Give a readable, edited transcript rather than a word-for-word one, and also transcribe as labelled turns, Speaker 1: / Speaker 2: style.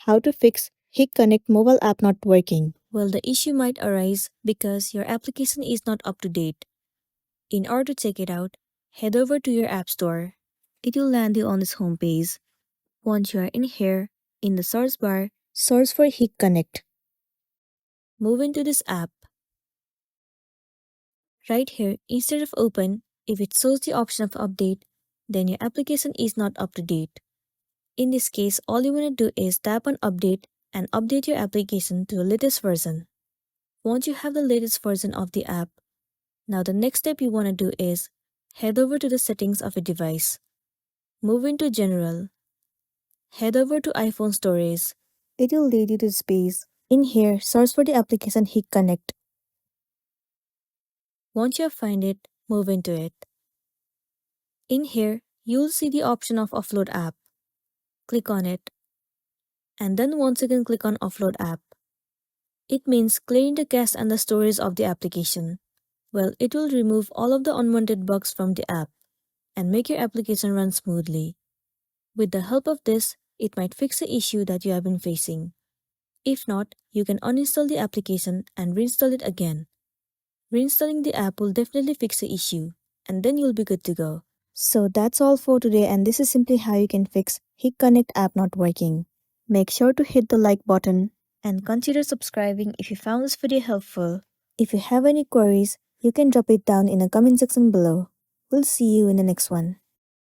Speaker 1: how to fix Hik-Connect mobile app not working. Well, the issue might arise because your application is not up to date. In order to check it out, head over to your App Store. It will land you on this homepage. Once you are in here, in the search bar, search for Hik-Connect. Move into this app. Right here, instead of open, if it shows the option of update, then your application is not up to date. In this case, all you want to do is tap on update and update your application to the latest version. Once you have the latest version of the app, now the next step you want to do is head over to the settings of a device. Move into General. Head over to iPhone Storage. It will lead you to space. In here, search for the application Hik-Connect. Once you find it, move into it. In here, you'll see the option of Offload App. Click on it. And then once again click on Offload App. It means clearing the cache and the storage of the application. Well, it will remove all of the unwanted bugs from the app and make your application run smoothly. With the help of this, it might fix the issue that you have been facing. If not, you can uninstall the application and reinstall it again. Reinstalling the app will definitely fix the issue, and then you'll be good to go. So that's all for today, and this is simply how you can fix Hik-Connect app not working. Make sure to hit the like button and consider subscribing if you found this video helpful. If you have any queries, you can drop it down in the comment section below. We'll see you in the next one.